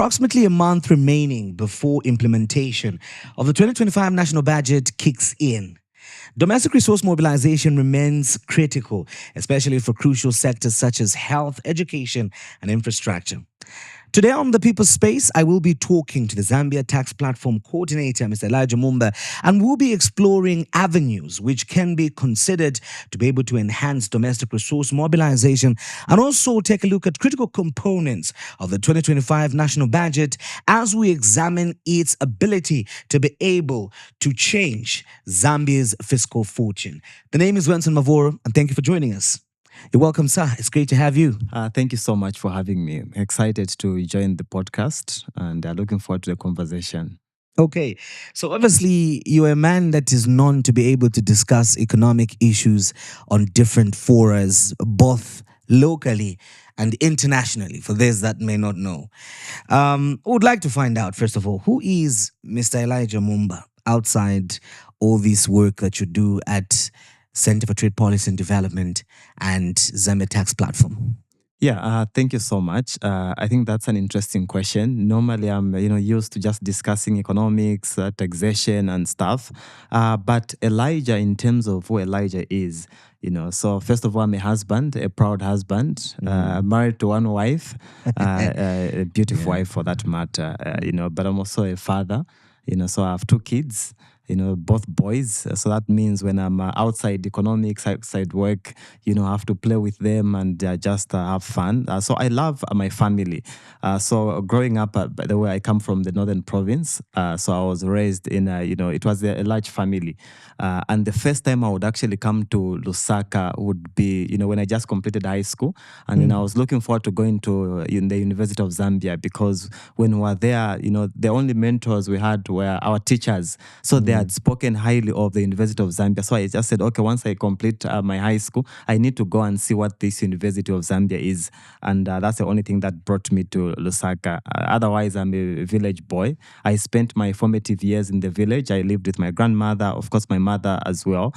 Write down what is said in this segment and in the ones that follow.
approximately a month remaining before implementation of the 2025 national budget kicks in. Domestic resource mobilization remains critical, especially for crucial sectors such as health, education, and infrastructure. Today on the People's Space, I will be talking to the Zambia Tax Platform Coordinator, Mr. Elijah Mumba, and we'll be exploring avenues which can be considered to be able to enhance domestic resource mobilization and also take a look at critical components of the 2025 national budget as we examine its ability to be able to change Zambia's fiscal fortune. The name is Vincent Mavoro, and thank you for joining us. You're welcome, sir. It's great to have you. Thank you so much for having me. Excited to join the podcast and looking forward to the conversation. Okay, so obviously you're a man that is known to be able to discuss economic issues on different forums, both locally and internationally, for those that may not know. I would like to find out, first of all, who is Mr. Elijah Mumba outside all this work that you do at Center for Trade Policy and Development and Zambia Tax Platform? Yeah, thank you so much. I think that's an interesting question. Normally, I'm used to just discussing economics, taxation, and stuff. But Elijah, in terms of who Elijah is, so first of all, I'm a husband, a proud husband, married to one wife, a beautiful wife for that matter. But I'm also a father. So I have two kids. Both boys. So that means when I'm outside economics, outside work, I have to play with them and just have fun. So I love my family. So growing up, by the way, I come from the northern province. So I was raised in, it was a large family. And the first time I would actually come to Lusaka would be, when I just completed high school. And then I was looking forward to going to the University of Zambia because when we were there, the only mentors we had were our teachers. So they had spoken highly of the University of Zambia. So I just said, okay, once I complete my high school, I need to go and see what this University of Zambia is. And that's the only thing that brought me to Lusaka. Otherwise, I'm a village boy. I spent my formative years in the village. I lived with my grandmother, of course, my mother as well,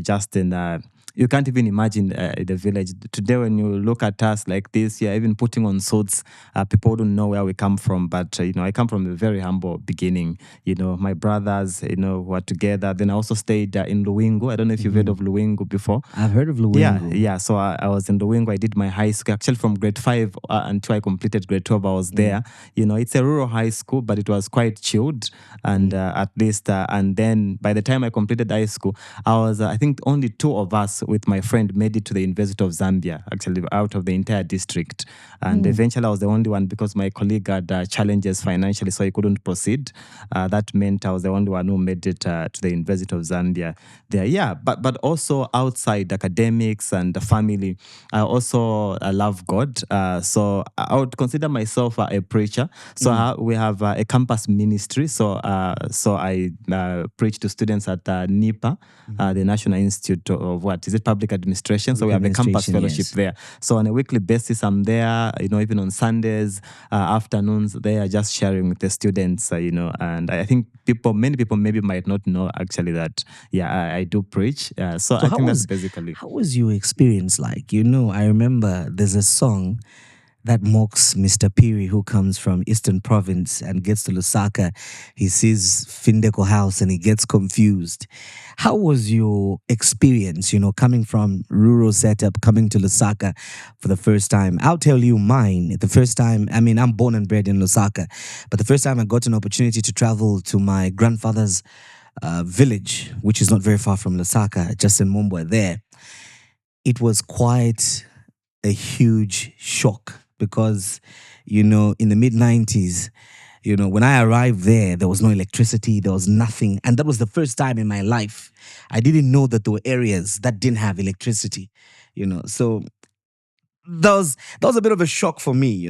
just in... You can't even imagine the village. Today, when you look at us like this, yeah, even putting on suits, people don't know where we come from. But, I come from a very humble beginning. My brothers, were together. Then I also stayed in Luwingu. I don't know if you've heard of Luwingu before. I've heard of Luwingu. Yeah. So I was in Luwingu. I did my high school. Actually, from grade 5 until I completed grade 12, I was there. It's a rural high school, but it was quite chilled. And at least, and then by the time I completed high school, I think only 2 of us with my friend made it to the University of Zambia, actually out of the entire district. And eventually I was the only one because my colleague had challenges financially, so he couldn't proceed. That meant I was the only one who made it to the University of Zambia there. Yeah, but also outside academics and the family, I also love God. So I would consider myself a preacher. So we have a campus ministry. So I preach to students at NIPA, the National Institute of Public Administration. So we have a campus fellowship there. So on a weekly basis, I'm there, even on Sundays, afternoons, they are just sharing with the students, and I think many people maybe might not know actually that, I do preach. So I think that's basically. How was your experience like? I remember there's a song that mocks Mr. Piri, who comes from Eastern Province and gets to Lusaka. He sees Findeko House and he gets confused. How was your experience, coming from rural setup, coming to Lusaka for the first time? I'll tell you mine. The first time, I'm born and bred in Lusaka, but the first time I got an opportunity to travel to my grandfather's village, which is not very far from Lusaka, just in Mumba there, it was quite a huge shock. Because, in the mid-90s, when I arrived there was no electricity, there was nothing. And that was the first time in my life I didn't know that there were areas that didn't have electricity, So that was a bit of a shock for me,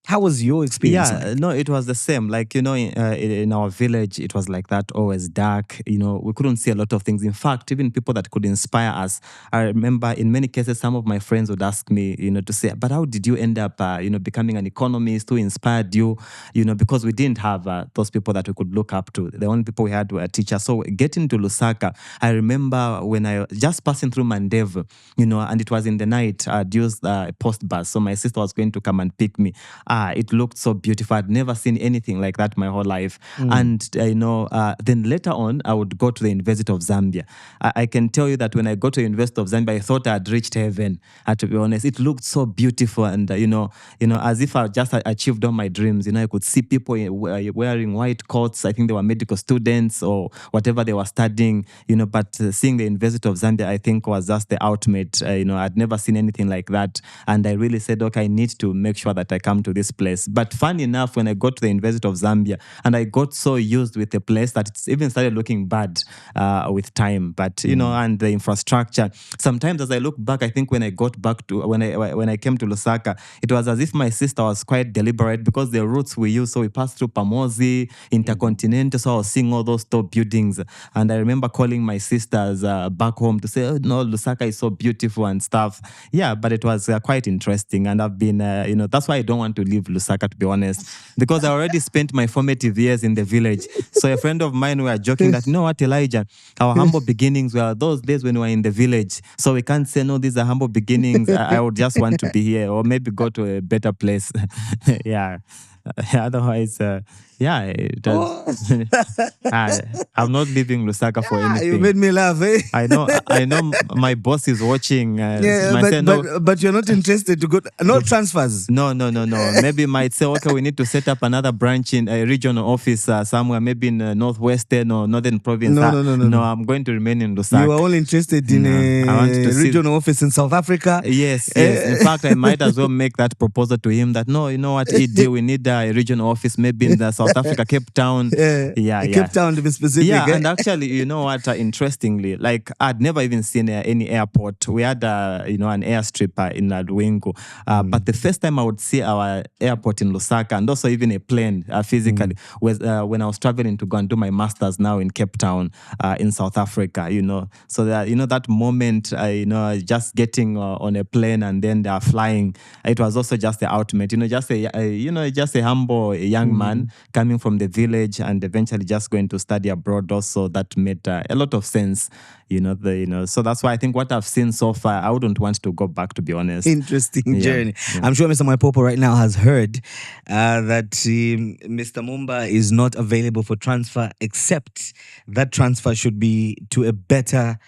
How was your experience? Yeah, no, it was the same. Like, in our village, it was like that, always dark. We couldn't see a lot of things. In fact, even people that could inspire us. I remember in many cases, some of my friends would ask me, to say, but how did you end up, becoming an economist? Who inspired you? Because we didn't have those people that we could look up to. The only people we had were teachers. So getting to Lusaka, I remember when I just passing through Mandev, and it was in the night, I used a post bus. So my sister was going to come and pick me. it looked so beautiful. I'd never seen anything like that my whole life. And then later on, I would go to the University of Zambia. I can tell you that when I got to the University of Zambia, I thought I'd reached heaven. To be honest, it looked so beautiful, and as if I just achieved all my dreams. I could see people wearing white coats. I think they were medical students or whatever they were studying. But seeing the University of Zambia, I think, was just the ultimate. I'd never seen anything like that, and I really said, okay, I need to make sure that I come to this place. But funny enough, when I got to the University of Zambia, and I got so used with the place that it's even started looking bad with time. But and the infrastructure. Sometimes, as I look back, I think when I got back to when I came to Lusaka, it was as if my sister was quite deliberate because the routes we used. So we passed through Pamozi, Intercontinental. So I was seeing all those tall buildings, and I remember calling my sisters back home to say, "Oh no, Lusaka is so beautiful and stuff." Yeah, but it was quite interesting, and I've been, that's why I don't want to leave Lusaka, to be honest, because I already spent my formative years in the village. So a friend of mine, we were joking that, what, Elijah, our humble beginnings were those days when we were in the village. So we can't say, no, these are humble beginnings. I would just want to be here, or maybe go to a better place. Yeah. Otherwise, it does. I'm not leaving Lusaka for anything. You made me laugh, eh? I know my boss is watching. But you're not interested to go. No transfers. No. Maybe might say, okay, we need to set up another branch in a regional office somewhere, maybe in northwestern or northern province. No, I'm going to remain in Lusaka. You are all interested in a regional office in South Africa? Yes. In fact, I might as well make that proposal to him that, no, you know what, ED, we need a regional office maybe in the South Africa, Cape Town. Cape Town to be specific. Yeah, and actually, you know what, interestingly, like I'd never even seen any airport. We had, an airstrip in Luengo. But the first time I would see our airport in Lusaka, and also even a plane physically, was when I was traveling to go and do my master's now in Cape Town in South Africa, So that, that moment, just getting on a plane and then they are flying, it was also just the ultimate, just a humble young man coming from the village and eventually just going to study abroad. Also, that made a lot of sense, So that's why I think what I've seen so far, I wouldn't want to go back, to be honest. Interesting journey. Yeah. I'm sure Mr. Maipopo right now has heard that Mr. Mumba is not available for transfer, except that transfer should be to a better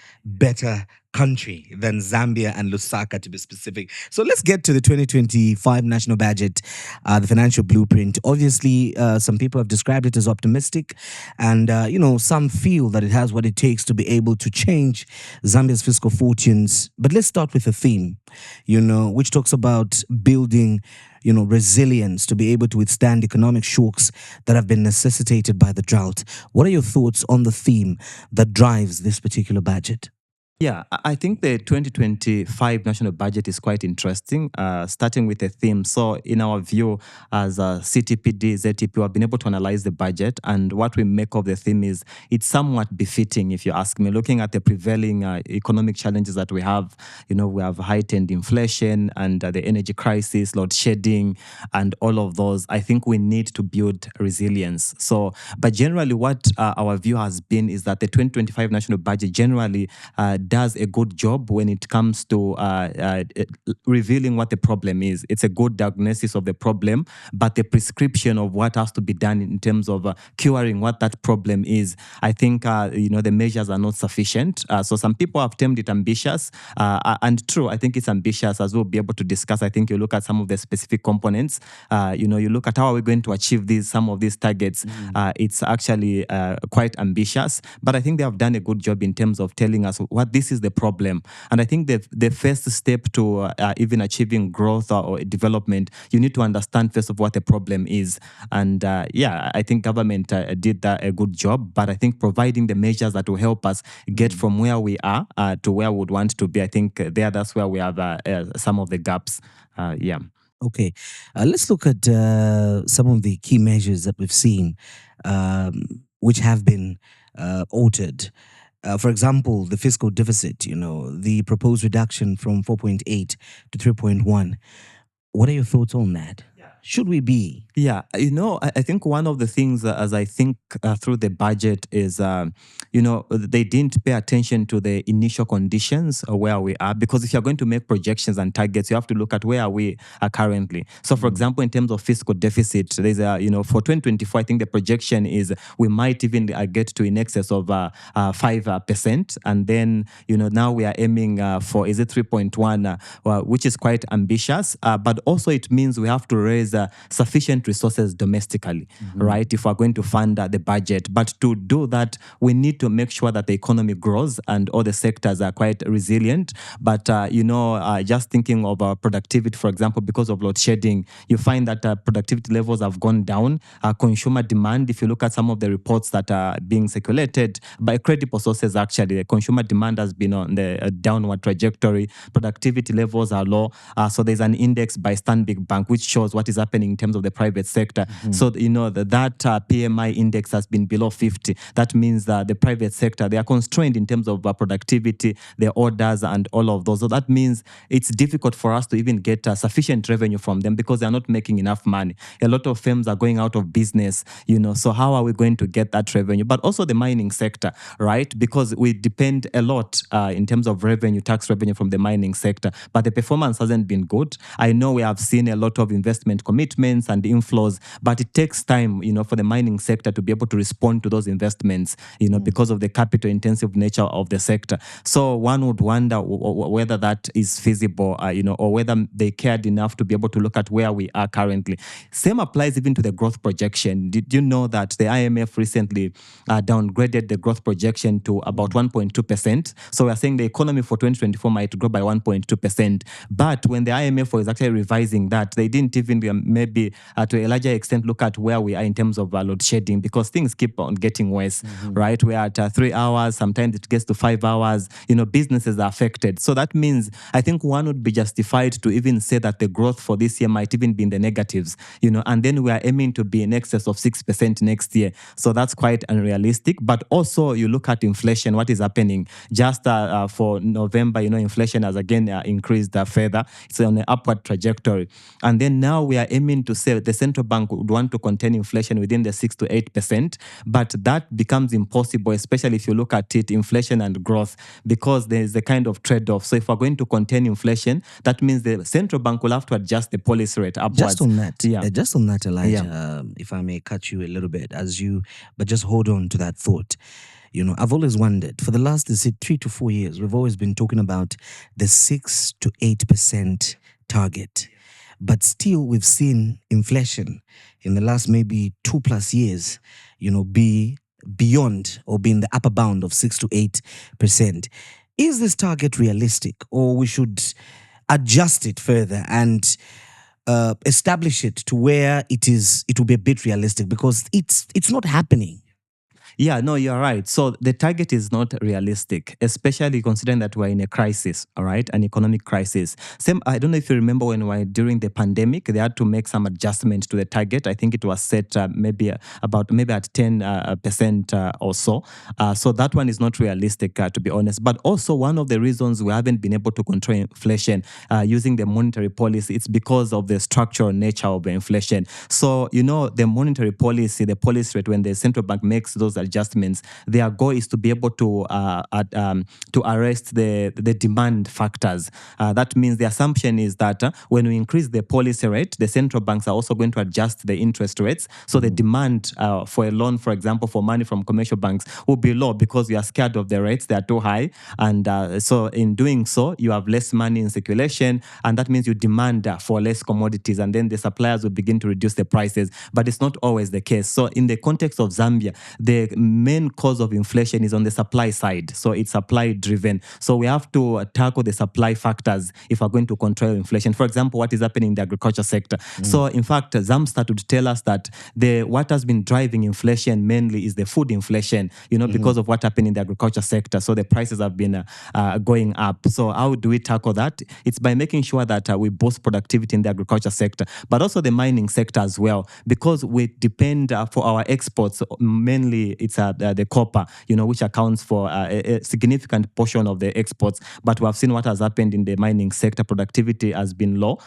country than Zambia and Lusaka, to be specific. So let's get to the 2025 national budget, the financial blueprint. Obviously, some people have described it as optimistic, and some feel that it has what it takes to be able to change Zambia's fiscal fortunes. But let's start with the theme, which talks about building resilience to be able to withstand economic shocks that have been necessitated by the drought. What are your thoughts on the theme that drives this particular budget? Yeah, I think the 2025 national budget is quite interesting, starting with a theme. So in our view, as CTPD, ZTP, we have been able to analyze the budget, and what we make of the theme is it's somewhat befitting, if you ask me. Looking at the prevailing economic challenges that we have, we have heightened inflation and the energy crisis, load shedding, and all of those. I think we need to build resilience. So, but generally what our view has been is that the 2025 national budget generally does a good job when it comes to revealing what the problem is. It's a good diagnosis of the problem, but the prescription of what has to be done in terms of curing what that problem is, I think, the measures are not sufficient. So some people have termed it ambitious, and true, I think it's ambitious, as we'll be able to discuss. I think you look at some of the specific components, you look at how are we going to achieve some of these targets. It's actually quite ambitious, but I think they have done a good job in terms of telling us what this is the problem. And I think the first step to even achieving growth or development, you need to understand first of what the problem is. And I think government did a good job, but I think providing the measures that will help us get from where we are to where we would want to be, I think that's where we have some of the gaps. Okay, let's look at some of the key measures that we've seen, which have been altered. For example, the fiscal deficit, the proposed reduction from 4.8 to 3.1. What are your thoughts on that? should we be? Yeah, I think one of the things as I think through the budget is, they didn't pay attention to the initial conditions of where we are. Because if you're going to make projections and targets, you have to look at where we are currently. So, for example, in terms of fiscal deficit, there's for 2024, I think the projection is we might even get to in excess of 5%. And then, now we are aiming for, is it 3.1, which is quite ambitious. But also it means we have to raise sufficient resources domestically, right? If we're going to fund the budget. But to do that, we need to make sure that the economy grows and all the sectors are quite resilient. But, just thinking of productivity, for example, because of load shedding, you find that productivity levels have gone down. Consumer demand, if you look at some of the reports that are being circulated by credible sources, actually, the consumer demand has been on the downward trajectory. Productivity levels are low. So there's an index by Stanbic Bank, which shows what is happening in terms of the private sector. So, that PMI index has been below 50. That means that the private sector, they are constrained in terms of productivity, their orders, and all of those. So that means it's difficult for us to even get sufficient revenue from them because they're not making enough money. A lot of firms are going out of business, so how are we going to get that revenue? But also the mining sector, right? Because we depend a lot in terms of revenue, tax revenue from the mining sector, but the performance hasn't been good. I know we have seen a lot of investment commitments and inflows, but it takes time, for the mining sector to be able to respond to those investments, because of the capital intensive nature of the sector. So one would wonder whether that is feasible, or whether they cared enough to be able to look at where we are currently. Same applies even to the growth projection. Did you know that the IMF recently downgraded the growth projection to about 1.2%? So we're saying the economy for 2024 might grow by 1.2%. But when the IMF was actually revising that, they didn't even maybe to a larger extent look at where we are in terms of load shedding, because things keep on getting worse, right? We're at 3 hours, sometimes it gets to 5 hours, businesses are affected. So that means I think one would be justified to even say that the growth for this year might even be in the negatives, and then we are aiming to be in excess of 6% next year. So that's quite unrealistic. But also you look at inflation, what is happening just for November, inflation has again increased further. It's on an upward trajectory. And then now we are aiming to say the central bank would want to contain inflation within the 6 to 8%, but that becomes impossible, especially if you look at it, inflation and growth, because there's a kind of trade-off. So if we're going to contain inflation, that means the central bank will have to adjust the policy rate upwards. Just on that, Elijah, if I may cut you a little bit, but just hold on to that thought. I've always wondered, for the last 3 to 4 years, we've always been talking about the 6 to 8% target. But still, we've seen inflation in the last maybe 2+ years, be beyond or be in the upper bound of 6 to 8%. Is this target realistic, or we should adjust it further and establish it to where it will be a bit realistic, because it's not happening? Yeah, no, you're right. So the target is not realistic, especially considering that we're in a crisis, all right, an economic crisis. I don't know if you remember when we were during the pandemic, they had to make some adjustment to the target. I think it was set maybe at 10% or so. So that one is not realistic, to be honest. But also one of the reasons we haven't been able to control inflation using the monetary policy, it's because of the structural nature of the inflation. So, the monetary policy, the policy rate, when the central bank makes those adjustments, their goal is to be able to arrest the demand factors. That means the assumption is that when we increase the policy rate, the central banks are also going to adjust the interest rates. So the demand for a loan, for example, for money from commercial banks will be low because we are scared of the rates. They are too high. And so in doing so, you have less money in circulation. And that means you demand for less commodities. And then the suppliers will begin to reduce the prices. But it's not always the case. So in the context of Zambia, the main cause of inflation is on the supply side. So it's supply driven. So we have to tackle the supply factors if we're going to control inflation. For example, what is happening in the agriculture sector. So in fact, Zamstat would tell us that what has been driving inflation mainly is the food inflation, because of what happened in the agriculture sector. So the prices have been going up. So how do we tackle that? It's by making sure that we boost productivity in the agriculture sector, but also the mining sector as well, because we depend for our exports mainly it's the copper, which accounts for a significant portion of the exports. But we have seen what has happened in the mining sector. Productivity has been low.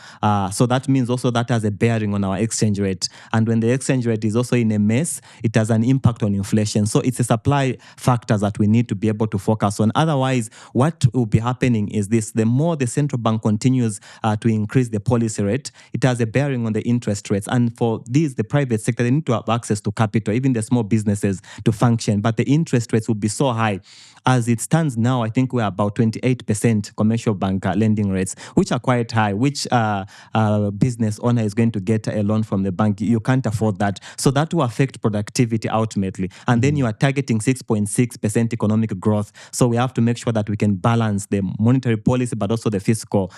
So that means also that has a bearing on our exchange rate. And when the exchange rate is also in a mess, it has an impact on inflation. So it's a supply factor that we need to be able to focus on. Otherwise, what will be happening is this: the more the central bank continues to increase the policy rate, it has a bearing on the interest rates. And for these, the private sector, they need to have access to capital, even the small businesses, to function. But the interest rates will be so high. As it stands now, I think we're about 28% commercial bank lending rates, which are quite high. Which business owner is going to get a loan from the bank? You can't afford that. So that will affect productivity ultimately. And then you are targeting 6.6% economic growth. So we have to make sure that we can balance the monetary policy, but also the fiscal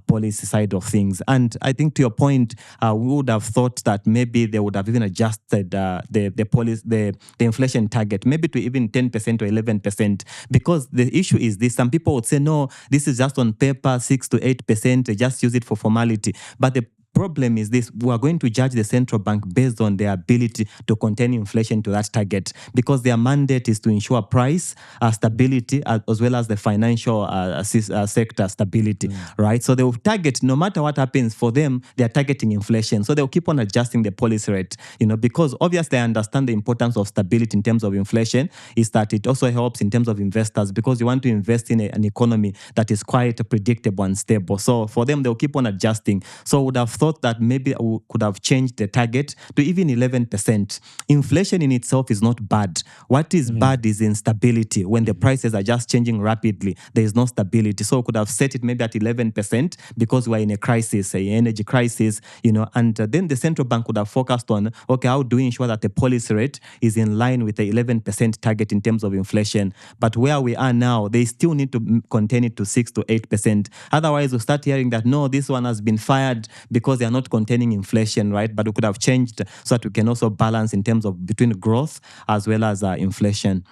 policy side of things. And I think, to your point, we would have thought that maybe they would have even adjusted the inflation target, maybe to even 10% or 11%. Because the issue is this: some people would say, no, this is just on paper, 6 to 8%, they just use it for formality. But the problem is this: we are going to judge the central bank based on their ability to contain inflation to that target, because their mandate is to ensure price stability as well as the financial sector stability, right? So they will target, no matter what happens for them, they are targeting inflation. So they'll keep on adjusting the policy rate, because obviously I understand the importance of stability in terms of inflation, is that it also helps in terms of investors, because you want to invest in an economy that is quite predictable and stable. So for them, they'll keep on adjusting. So I would have thought that maybe we could have changed the target to even 11%. Inflation in itself is not bad. What is bad is instability. When the prices are just changing rapidly, there is no stability. So we could have set it maybe at 11%, because we're in a crisis, an energy crisis, and then the central bank would have focused on, okay, how do we ensure that the policy rate is in line with the 11% target in terms of inflation? But where we are now, they still need to contain it to 6 to 8%. Otherwise, we'll start hearing that, no, this one has been fired because they are not containing inflation, right? But we could have changed so that we can also balance in terms of between growth as well as inflation.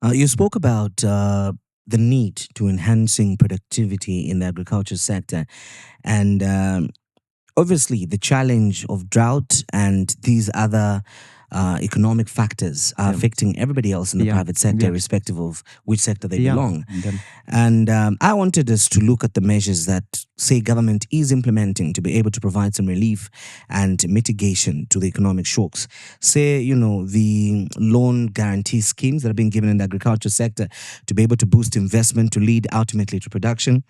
You spoke about the need to enhancing productivity in the agriculture sector, and obviously the challenge of drought and these other economic factors are affecting everybody else in the private sector, irrespective of which sector they belong. And I wanted us to look at the measures that, say, government is implementing to be able to provide some relief and mitigation to the economic shocks. Say, the loan guarantee schemes that are being given in the agriculture sector to be able to boost investment to lead ultimately to production.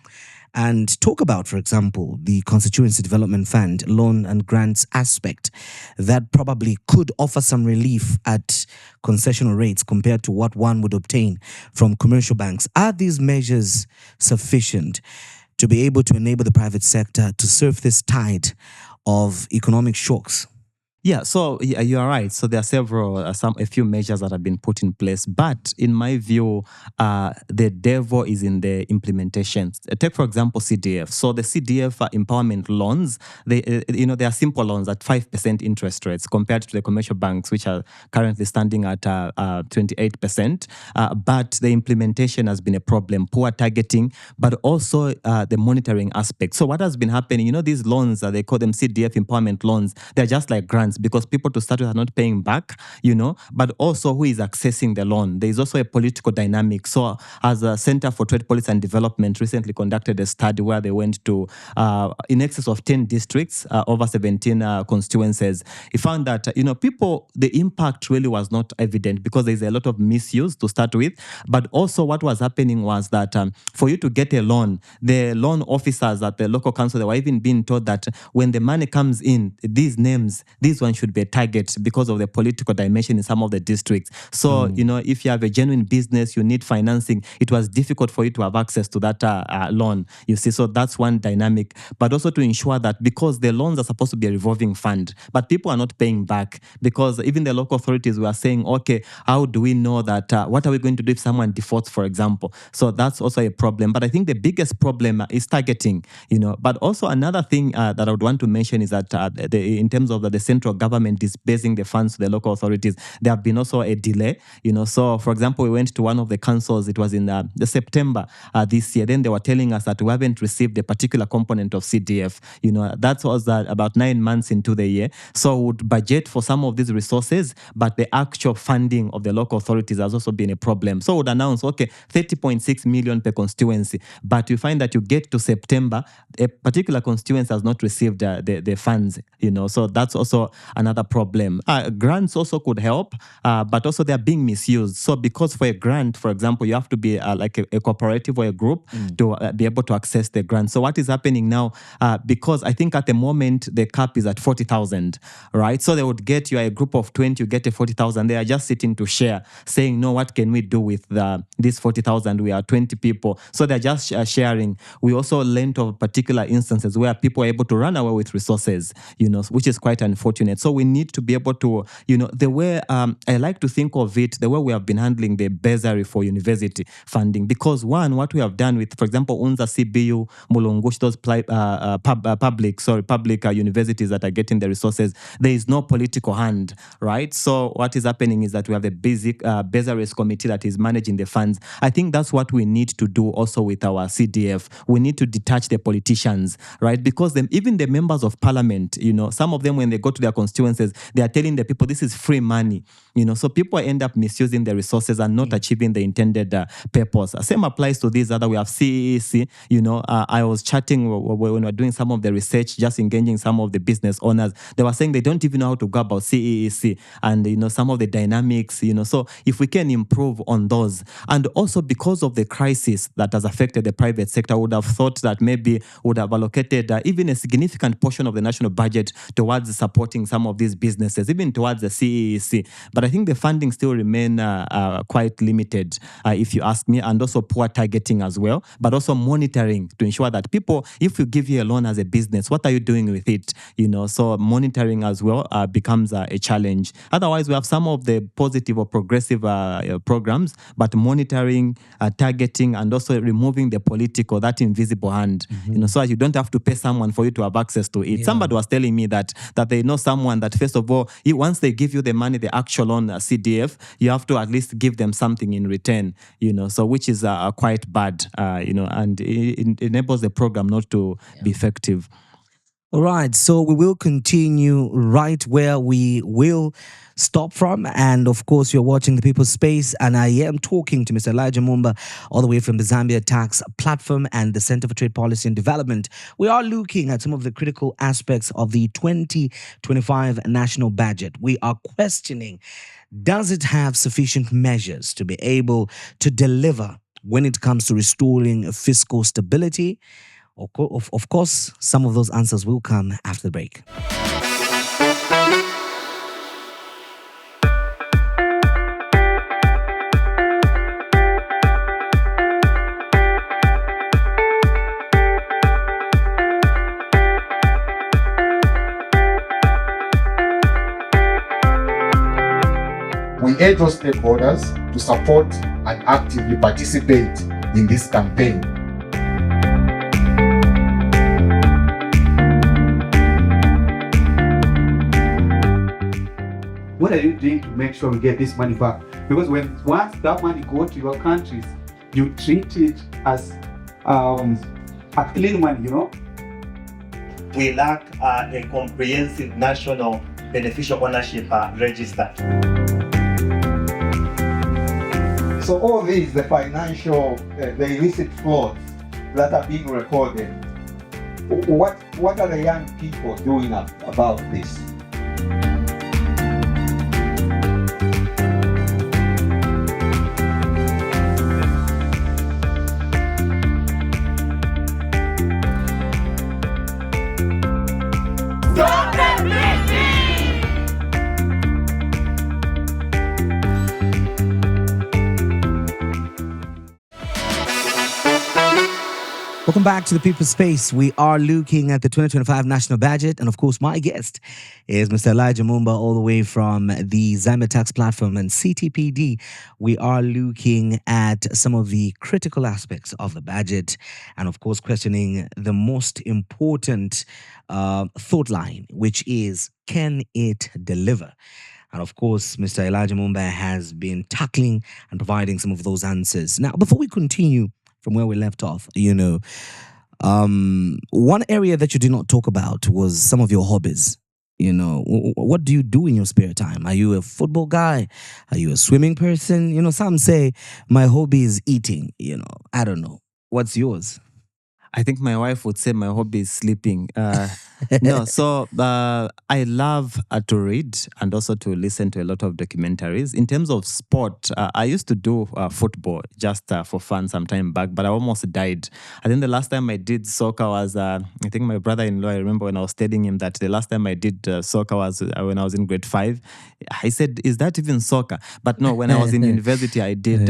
And talk about, for example, the Constituency Development Fund loan and grants aspect that probably could offer some relief at concessional rates compared to what one would obtain from commercial banks. Are these measures sufficient to be able to enable the private sector to surf this tide of economic shocks? Yeah, so you are right. So there are a few measures that have been put in place, but in my view, the devil is in the implementation. Take, for example, CDF. So the CDF empowerment loans, they are simple loans at 5% interest rates compared to the commercial banks, which are currently standing at 28%. But the implementation has been a problem, poor targeting, but also the monitoring aspect. So what has been happening? These loans, they call them CDF empowerment loans. They're just like grants, because people to start with are not paying back, but also who is accessing the loan. There is also a political dynamic. So as a Center for Trade Policy and Development recently conducted a study where they went to in excess of 10 districts, over 17 constituencies. It found that, people, the impact really was not evident because there's a lot of misuse to start with. But also what was happening was that for you to get a loan, the loan officers at the local council, they were even being told that when the money comes in, these one should be a target because of the political dimension in some of the districts. So, if you have a genuine business, you need financing, it was difficult for you to have access to that loan, you see. So that's one dynamic. But also to ensure that, because the loans are supposed to be a revolving fund, but people are not paying back, because even the local authorities were saying, okay, how do we know that, what are we going to do if someone defaults, for example? So that's also a problem. But I think the biggest problem is targeting, But also another thing that I would want to mention is that in terms of the central central government disbursing the funds to the local authorities, there have been also a delay. So for example, we went to one of the councils. It was in the September this year. Then they were telling us that we haven't received a particular component of CDF. That was about 9 months into the year. So we would budget for some of these resources, but the actual funding of the local authorities has also been a problem. So we would announce, okay, 30.6 million per constituency, but you find that you get to September, a particular constituency has not received the funds. So that's also another problem. Grants also could help, but also they're being misused. So because for a grant, for example, you have to be like a cooperative or a group to be able to access the grant. So what is happening now, because I think at the moment the cap is at 40,000, right? So they would get, you are a group of 20, you get a 40,000. They are just sitting to share, saying, no, what can we do with this 40,000? We are 20 people. So they're just sharing. We also learned of particular instances where people are able to run away with resources, which is quite unfortunate. So we need to be able to, the way I like to think of it, the way we have been handling the bursary for university funding. Because one, what we have done with, for example, UNZA, CBU, Mulungush, those public universities that are getting the resources, there is no political hand, right? So what is happening is that we have the basic bursaries committee that is managing the funds. I think that's what we need to do also with our CDF. We need to detach the politicians, right? Because even the members of parliament, some of them, when they go to their constituencies, they are telling the people this is free money, so people end up misusing the resources and not achieving the intended purpose. Same applies to this other. We have CEC. I was chatting when we were doing some of the research, just engaging some of the business owners. They were saying they don't even know how to go about CEC and some of the dynamics. So if we can improve on those, and also because of the crisis that has affected the private sector, I would have thought that maybe would have allocated even a significant portion of the national budget towards supporting some of these businesses, even towards the CEC. But I think the funding still remain quite limited, if you ask me, and also poor targeting as well, but also monitoring to ensure that people, if you give you a loan as a business, what are you doing with it? So monitoring as well becomes a challenge. Otherwise, we have some of the positive or progressive programs, but monitoring, targeting, and also removing the political, that invisible hand, so that you don't have to pay someone for you to have access to it. Yeah. Somebody was telling me that they know someone that, first of all, once they give you the money, the actual on CDF, you have to at least give them something in return, so which is quite bad, and it enables the program not to be effective. All right, so we will continue right where we will stop from. And of course, you're watching The People's Space, and I am talking to Mr. Elijah Mumba, all the way from the Zambia Tax Platform and the Center for Trade Policy and Development. We are looking at some of the critical aspects of the 2025 national budget. We are questioning, does it have sufficient measures to be able to deliver when it comes to restoring fiscal stability? Of course, some of those answers will come after the break. We urge all stakeholders to support and actively participate in this campaign. What are you doing to make sure we get this money back? Because once that money goes to your countries, you treat it as a clean money, We lack a comprehensive national beneficial ownership register. So all these, the financial, the illicit frauds that are being recorded, what are the young people doing about this? Welcome back to the People's Space. We are looking at the 2025 national budget. And of course, my guest is Mr. Elijah Mumba, all the way from the Zambia Tax Platform and CTPD. We are looking at some of the critical aspects of the budget and, of course, questioning the most important thought line, which is, can it deliver? And of course, Mr. Elijah Mumba has been tackling and providing some of those answers. Now, before we continue from where we left off, one area that you did not talk about was some of your hobbies. What do you do in your spare time? Are you a football guy? Are you a swimming person? Some say my hobby is eating. I don't know. What's yours? I think my wife would say my hobby is sleeping. So I love to read and also to listen to a lot of documentaries. In terms of sport, I used to do football just for fun some time back, but I almost died. I think the last time I did soccer was, I think my brother-in-law, I remember when I was telling him that the last time I did soccer was when I was in grade 5. I said, is that even soccer? But no, when I was in university, I did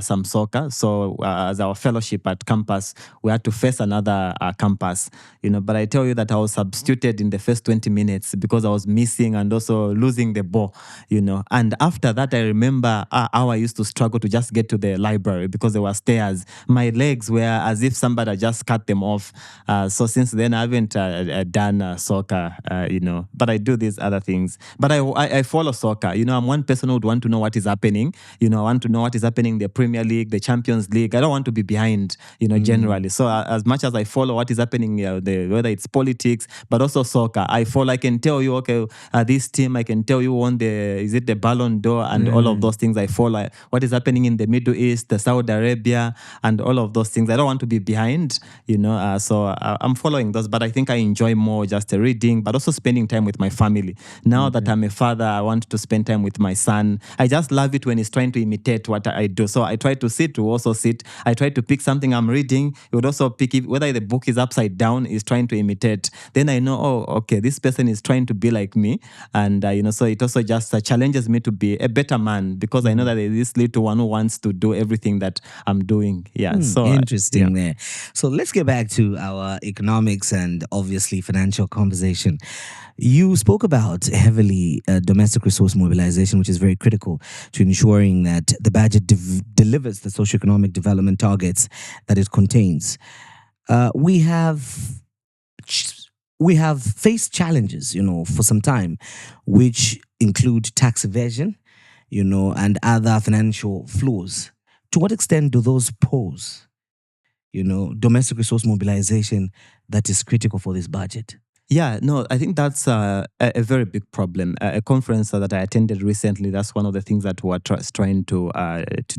some soccer. So as our fellowship at campus, we had to face another campus, but I tell you that I was substituted in the first 20 minutes because I was missing and also losing the ball, and after that I remember how I used to struggle to just get to the library because there were stairs. My legs were as if somebody had just cut them off. So since then I haven't done soccer, but I do these other things. But I follow soccer. I'm one person who would want to know what is happening. I want to know what is happening in the Premier League, the Champions League. I don't want to be behind, generally. So as much as I follow what is happening, whether it's politics, but also soccer, I can tell you, okay, this team, I can tell you won the Ballon d'Or and all of those things. I follow what is happening in the Middle East, the Saudi Arabia, and all of those things. I don't want to be behind, so I'm following those, but I think I enjoy more just reading, but also spending time with my family. Now that I'm a father, I want to spend time with my son. I just love it when he's trying to imitate what I do. So I try to also sit. I try to pick something I'm reading. He would also pick it, whether the book is upside down, is trying to imitate. Then I know, oh, okay, this person is trying to be like me. And, so it also just challenges me to be a better man because I know that there is this little one who wants to do everything that I'm doing. Yeah. So interesting there. So let's get back to our economics and obviously financial conversation. You spoke about heavily domestic resource mobilization, which is very critical to ensuring that the budget delivers the socioeconomic development targets that it contains. We have faced challenges, for some time, which include tax evasion, and other financial flaws. To what extent do those pose, domestic resource mobilization that is critical for this budget? Yeah, no, I think that's a very big problem. A conference that I attended recently, that's one of the things that we're trying to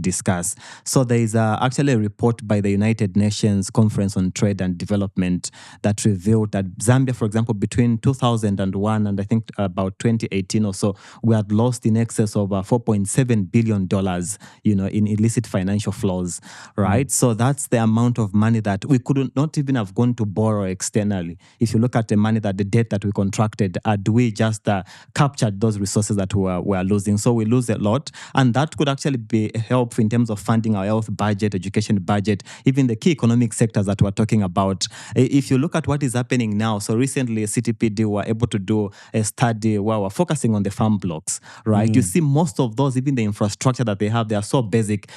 discuss. So there is actually a report by the United Nations Conference on Trade and Development that revealed that Zambia, for example, between 2001 and I think about 2018 or so, we had lost in excess of $4.7 billion, in illicit financial flows, right? So that's the amount of money that we could not even have gone to borrow externally. If you look at the money that the debt that we contracted, do we just captured those resources that we are losing? So we lose a lot, and that could actually be helpful in terms of funding our health budget, education budget, even the key economic sectors that we're talking about. If you look at what is happening now, so recently CTPD were able to do a study where we're focusing on the farm blocks, right? You see most of those, even the infrastructure that they have, they are so basic,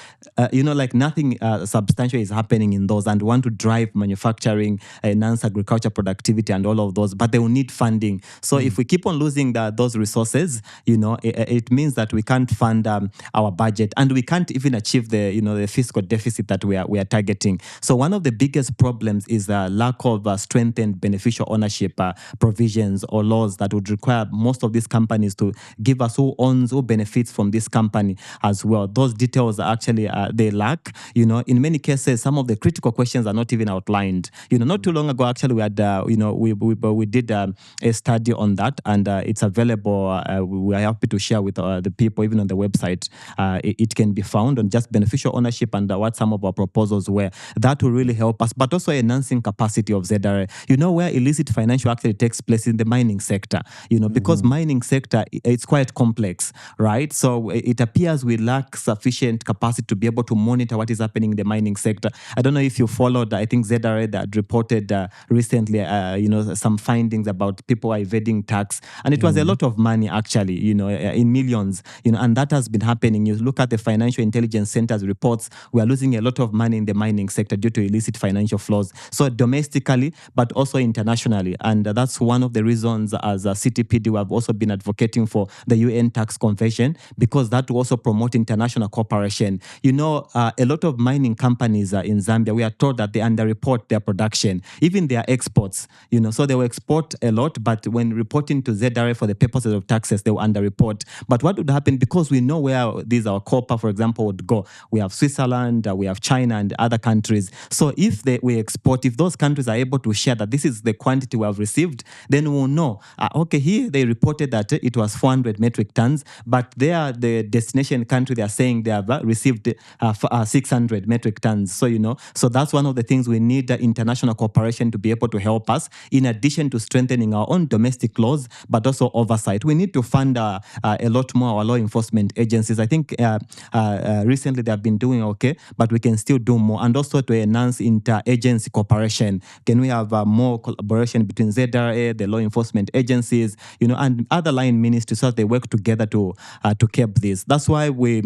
like nothing substantial is happening in those, and want to drive manufacturing, enhance agriculture productivity and all of those, but they will need funding. So if we keep on losing those resources, it means that we can't fund our budget, and we can't even achieve the fiscal deficit that we are targeting. So one of the biggest problems is the lack of strengthened beneficial ownership provisions or laws that would require most of these companies to give us who benefits from this company as well. Those details are actually they lack. In many cases, some of the critical questions are not even outlined. Not too long ago, actually, we had we we did a study on that, and it's available. We are happy to share with the people, even on the website. It can be found on just beneficial ownership and what some of our proposals were. That will really help us, but also enhancing capacity of ZRA. Where illicit financial actually takes place in the mining sector, because mining sector, it's quite complex, right? So it appears we lack sufficient capacity to be able to monitor what is happening in the mining sector. I don't know if you followed, I think ZRA that reported recently, some findings about people are evading tax. And it was a lot of money actually, in millions, and that has been happening. You look at the Financial Intelligence Center's reports, we are losing a lot of money in the mining sector due to illicit financial flows. So domestically, but also internationally. And that's one of the reasons as a CTPD, we have also been advocating for the UN tax convention, because that will also promote international cooperation. A lot of mining companies in Zambia, we are told that they underreport their production, even their exports, so they will export a lot, but when reporting to ZRA for the purposes of taxes, they will underreport. But what would happen, because we know where our copper, for example, would go. We have Switzerland, we have China and other countries. So if we export, if those countries are able to share that this is the quantity we have received, then we'll know, okay, here they reported that it was 400 metric tons, but the destination country, they are saying they have received 600 metric tons. So that's one of the things we need, international cooperation to be able to help us, in addition to strengthening our own domestic laws, but also oversight. We need to fund a lot more our law enforcement agencies. I think recently they have been doing okay, but we can still do more. And also to enhance inter-agency cooperation. Can we have more collaboration between ZRA, the law enforcement agencies, and other line ministries, so that they work together to curb this? That's why we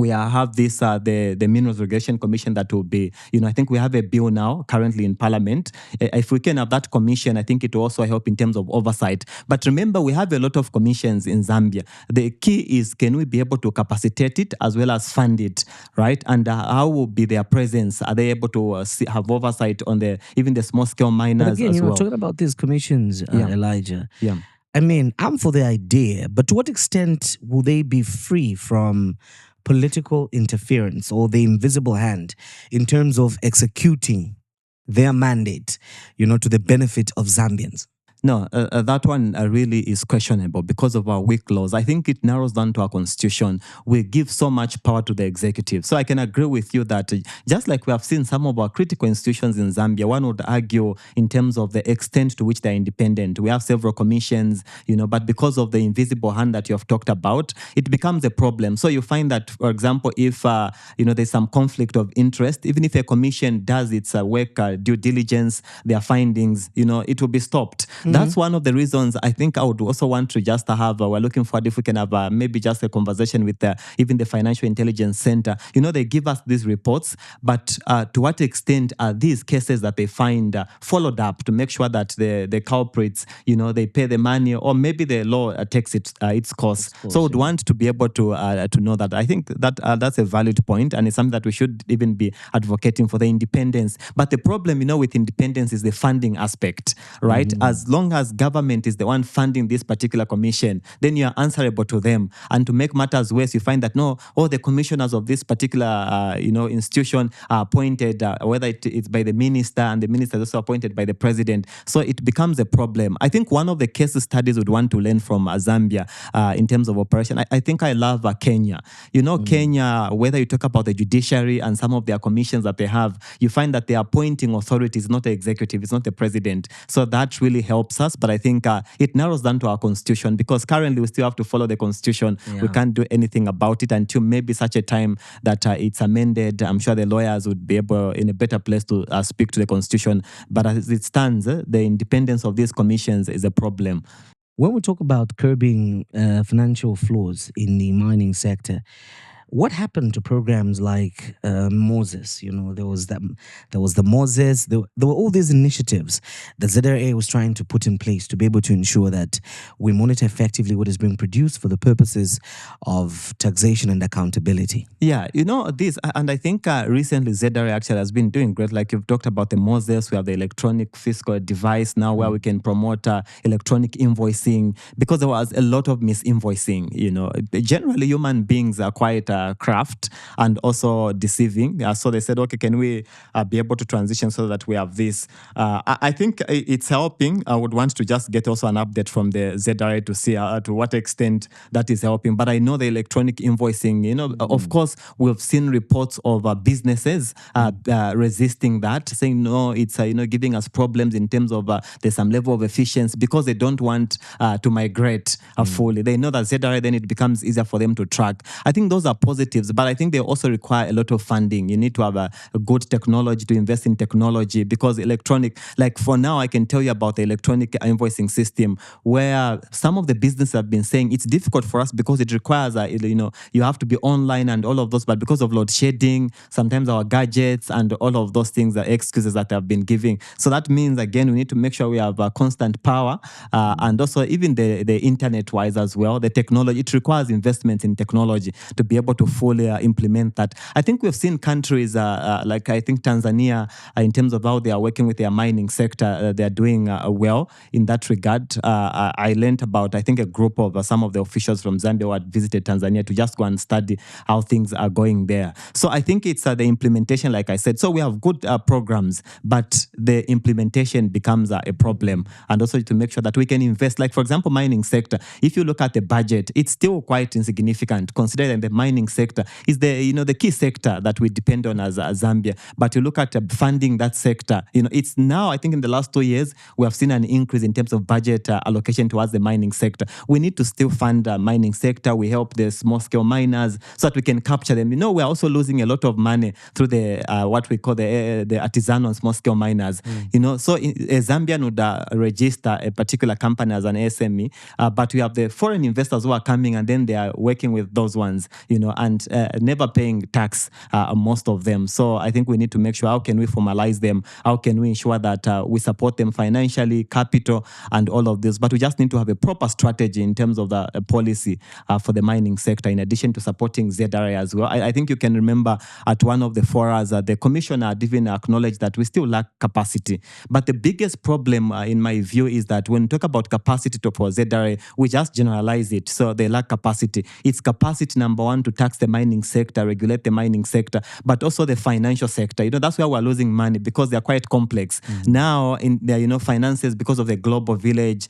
have this, the Minerals Regulation Commission that will be, I think we have a bill now currently in Parliament. If we can have that commission, I think it will also help in terms of oversight. But remember, we have a lot of commissions in Zambia. The key is, can we be able to capacitate it as well as fund it, right? And how will be their presence? Are they able to have oversight on even the small scale miners? But again, as well? talking about these commissions, Elijah. Yeah. I mean, I'm for the idea, but to what extent will they be free from political interference or the invisible hand in terms of executing their mandate, to the benefit of Zambians? No, that one really is questionable because of our weak laws. I think it narrows down to our constitution. We give so much power to the executive. So I can agree with you that just like we have seen some of our critical institutions in Zambia, one would argue in terms of the extent to which they're independent. We have several commissions, but because of the invisible hand that you have talked about, it becomes a problem. So you find that, for example, if there's some conflict of interest, even if a commission does its work, due diligence, their findings, it will be stopped. That's one of the reasons I think I would also want to just have, we're looking forward if we can have maybe just a conversation with even the Financial Intelligence Center. They give us these reports, but to what extent are these cases that they find followed up to make sure that the culprits, they pay the money, or maybe the law takes its course. So we'd want to be able to know that. I think that that's a valid point, and it's something that we should even be advocating for, the independence. But the problem, with independence is the funding aspect, right? As long as government is the one funding this particular commission, then you are answerable to them. And to make matters worse, you find that all the commissioners of this particular institution are appointed, whether it's by the minister, and the minister is also appointed by the president. So it becomes a problem. I think one of the case studies would want to learn from Zambia in terms of operation. I think I love Kenya. Kenya, whether you talk about the judiciary and some of their commissions that they have, you find that they are appointing authorities, not the executive, it's not the president. So that really helps us, but I think it narrows down to our constitution, because currently we still have to follow the constitution. We can't do anything about it until maybe such a time that it's amended. I'm sure the lawyers would be able, in a better place, to speak to the constitution. But as it stands, the independence of these commissions is a problem. When we talk about curbing financial flows in the mining sector, what happened to programs like Moses? There was the Moses. There were all these initiatives that ZRA was trying to put in place to be able to ensure that we monitor effectively what is being produced for the purposes of taxation and accountability. Yeah, this, and I think recently ZRA actually has been doing great. Like you've talked about the Moses, we have the electronic fiscal device now where we can promote electronic invoicing, because there was a lot of misinvoicing. Generally, human beings are quite craft and also deceiving. So they said, okay, can we be able to transition so that we have this? I think it's helping. I would want to just get also an update from the ZRA to see to what extent that is helping. But I know the electronic invoicing, of course, we've seen reports of businesses resisting that, saying, no, it's, giving us problems in terms of there's some level of efficiency because they don't want to migrate fully. They know that ZRA, then it becomes easier for them to track. I think those are positives, but I think they also require a lot of funding. You need to have a good technology, to invest in technology, because electronic, like for now, I can tell you about the electronic invoicing system, where some of the businesses have been saying it's difficult for us because it requires, you have to be online and all of those, but because of load shedding, sometimes our gadgets and all of those things are excuses that have been giving. So that means, again, we need to make sure we have constant power and also even the internet-wise as well, the technology. It requires investment in technology to be able to fully implement that. I think we've seen countries like I think Tanzania, in terms of how they are working with their mining sector, they are doing well in that regard. I learned about, I think, a group of some of the officials from Zambia who had visited Tanzania to just go and study how things are going there. So I think it's the implementation, like I said. So we have good programs, but the implementation becomes a problem. And also to make sure that we can invest, like for example, mining sector. If you look at the budget, it's still quite insignificant, considering the mining sector is the key sector that we depend on as Zambia. But you look at funding that sector, it's now, I think in the last 2 years, we have seen an increase in terms of budget allocation towards the mining sector. We need to still fund the mining sector. We help the small scale miners so that we can capture them. We're also losing a lot of money through the what we call the artisanal and small scale miners. So a Zambian would register a particular company as an SME, but we have the foreign investors who are coming and then they are working with those ones, and never paying tax, most of them. So I think we need to make sure, how can we formalize them? How can we ensure that we support them financially, capital, and all of this? But we just need to have a proper strategy in terms of the policy for the mining sector, in addition to supporting ZRA as well. I think you can remember at one of the forums, the commissioner had even acknowledged that we still lack capacity. But the biggest problem, in my view, is that when we talk about capacity for ZRA, we just generalize it. So they lack capacity. It's capacity, number one, to tax the mining sector, regulate the mining sector, but also the financial sector. That's where we're losing money, because they're quite complex. Now, in their, finances, because of the global village,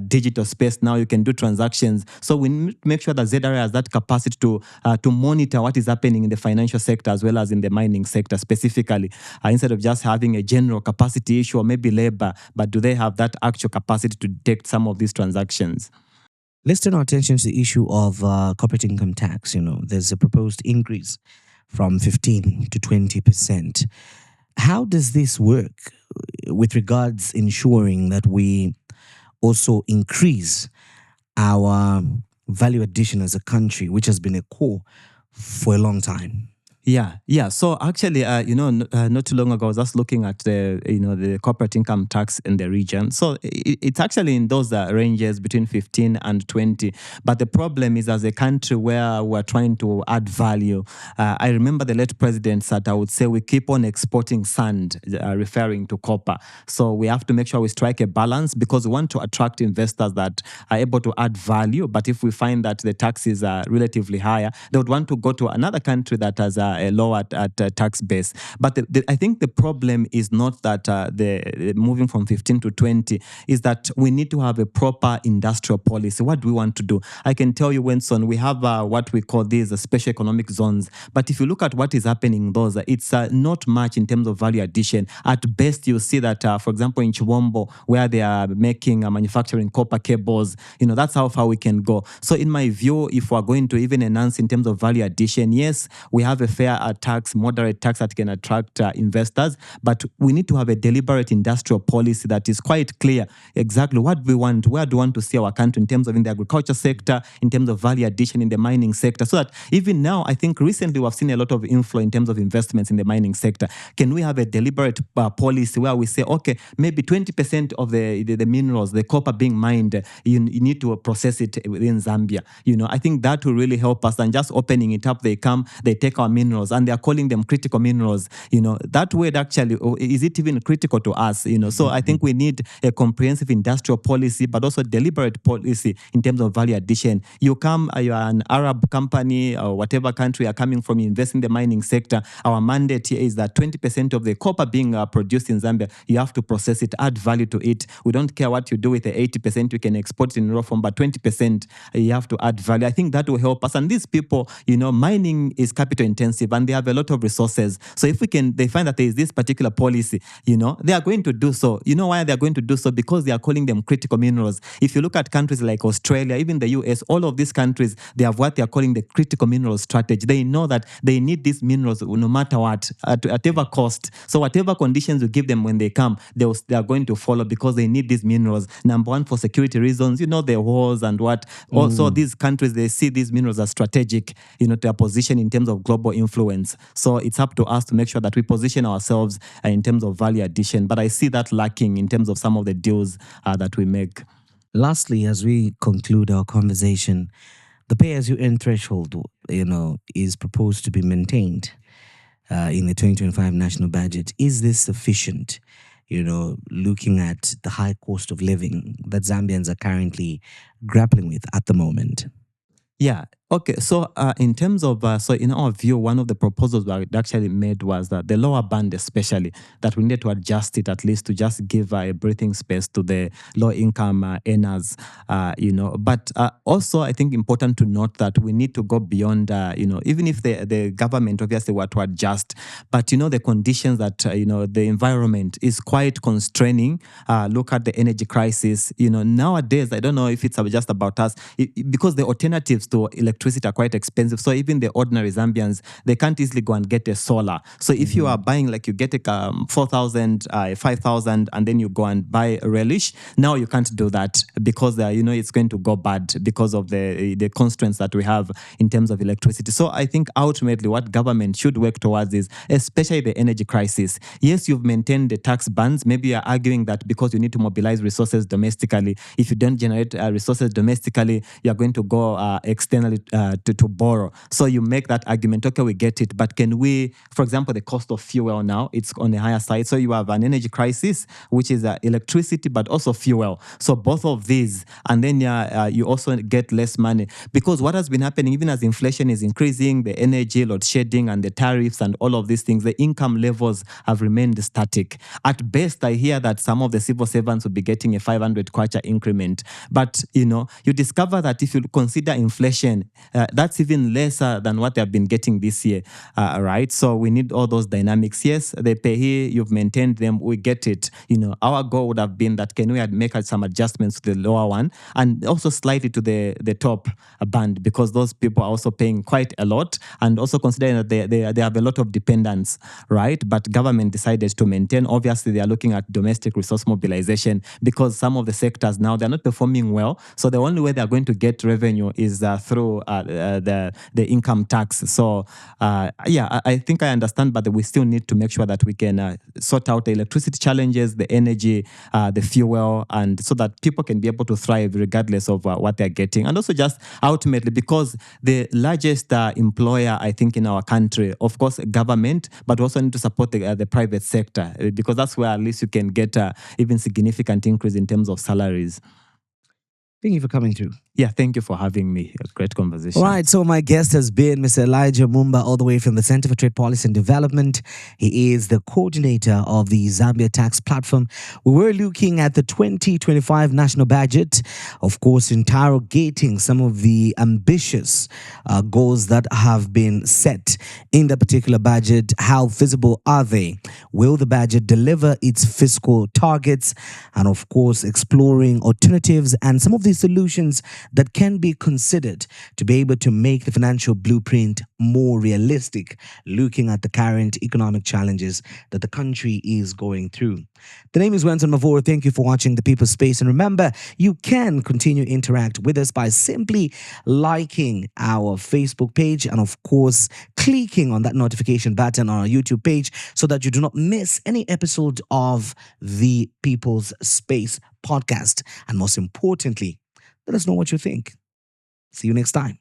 digital space, now you can do transactions. So we need to make sure that ZRA has that capacity to monitor what is happening in the financial sector as well as in the mining sector specifically, instead of just having a general capacity issue or maybe labor, but do they have that actual capacity to detect some of these transactions? Let's turn our attention to the issue of corporate income tax. There's a proposed increase from 15 to 20%. How does this work with regards ensuring that we also increase our value addition as a country, which has been a core for a long time? Yeah. So actually, not too long ago, I was just looking at the corporate income tax in the region. So it's actually in those ranges between 15 and 20. But the problem is, as a country where we're trying to add value, I remember the late president said, I would say we keep on exporting sand, referring to copper. So we have to make sure we strike a balance, because we want to attract investors that are able to add value. But if we find that the taxes are relatively higher, they would want to go to another country that has a lower tax base. But I think the problem is not that the moving from 15 to 20, is that we need to have a proper industrial policy. What do we want to do? I can tell you, Wenson, we have what we call these special economic zones. But if you look at what is happening in those, it's not much in terms of value addition. At best, you see that, for example, in Chiwombo, where they are making manufacturing copper cables, that's how far we can go. So in my view, if we're going to even enhance in terms of value addition, yes, we have a fair tax, moderate tax that can attract investors, but we need to have a deliberate industrial policy that is quite clear exactly what we want, where do we want to see our country in terms of in the agriculture sector, in terms of value addition in the mining sector, so that even now, I think recently we've seen a lot of inflow in terms of investments in the mining sector. Can we have a deliberate policy where we say, okay, maybe 20% of the minerals, the copper being mined, you need to process it within Zambia. I think that will really help us, and just opening it up, they come, they take our minerals, minerals, and they are calling them critical minerals. That word actually, is it even critical to us? So I think we need a comprehensive industrial policy, but also deliberate policy in terms of value addition. You are an Arab company or whatever country you're coming from, you invest in the mining sector. Our mandate here is that 20% of the copper being produced in Zambia, you have to process it, add value to it. We don't care what you do with the 80%, you can export it in raw form, but 20% you have to add value. I think that will help us. And these people, mining is capital intensive and they have a lot of resources. So if they find that there is this particular policy, they are going to do so. You know why they are going to do so? Because they are calling them critical minerals. If you look at countries like Australia, even the US, all of these countries, they have what they are calling the critical mineral strategy. They know that they need these minerals no matter what, at whatever cost. So whatever conditions you give them when they come, they are going to follow because they need these minerals. Number one, for security reasons, the wars and what. Also, these countries, they see these minerals as strategic, to their position in terms of global influence. So it's up to us to make sure that we position ourselves in terms of value addition. But I see that lacking in terms of some of the deals that we make. Lastly, as we conclude our conversation, the pay-as-you-earn threshold, is proposed to be maintained in the 2025 national budget. Is this sufficient? Looking at the high cost of living that Zambians are currently grappling with at the moment. Yeah. Okay. So in terms of, so in our view, one of the proposals that actually made was that the lower band, especially, that we need to adjust it at least to just give a breathing space to the low income earners, But also, I think important to note that we need to go beyond, even if the government obviously were to adjust, but the conditions that, the environment is quite constraining. Look at the energy crisis. Nowadays, I don't know if it's just about us, because the alternatives to electricity are quite expensive. So even the ordinary Zambians, they can't easily go and get a solar. So if you are buying, like you get a 4,000, 5,000, and then you go and buy a relish, now you can't do that because, it's going to go bad because of the constraints that we have in terms of electricity. So I think ultimately what government should work towards is, especially the energy crisis. Yes, you've maintained the tax bans. Maybe you're arguing that because you need to mobilize resources domestically, if you don't generate resources domestically, you're going to go externally to borrow. So you make that argument, okay, we get it, but can we, for example, the cost of fuel now, it's on the higher side. So you have an energy crisis, which is electricity, but also fuel. So both of these, and then you also get less money. Because what has been happening, even as inflation is increasing, the energy, load shedding, and the tariffs, and all of these things, the income levels have remained static. At best, I hear that some of the civil servants will be getting a 500 kwacha increment. But, you discover that if you consider inflation, that's even lesser than what they have been getting this year, right? So we need all those dynamics. Yes, they pay here, you've maintained them, we get it. Our goal would have been that can we make some adjustments to the lower one and also slightly to the top band, because those people are also paying quite a lot, and also considering that they have a lot of dependents, right? But government decided to maintain. Obviously, they are looking at domestic resource mobilization because some of the sectors now, they're not performing well. So the only way they're going to get revenue is through the income tax. So I think I understand, but we still need to make sure that we can sort out the electricity challenges, the energy, the fuel, and so that people can be able to thrive regardless of what they're getting. And also just ultimately, because the largest employer, I think, in our country, of course, government, but we also need to support the private sector, because that's where at least you can get even significant increase in terms of salaries. Thank you for coming through. Yeah, thank you for having me. A great conversation. All right, so my guest has been Mr. Elijah Mumba, all the way from the Center for Trade Policy and Development. He is the coordinator of the Zambia Tax Platform. We were looking at the 2025 national budget, of course, interrogating some of the ambitious goals that have been set in the particular budget. How feasible are they? Will the budget deliver its fiscal targets? And of course, exploring alternatives and some of the solutions that can be considered to be able to make the financial blueprint more realistic, looking at the current economic challenges that the country is going through. The name is Wenson Mavor. Thank you for watching The People's Space. And remember, you can continue to interact with us by simply liking our Facebook page and, of course, clicking on that notification button on our YouTube page so that you do not miss any episode of The People's Space podcast. And most importantly, let us know what you think. See you next time.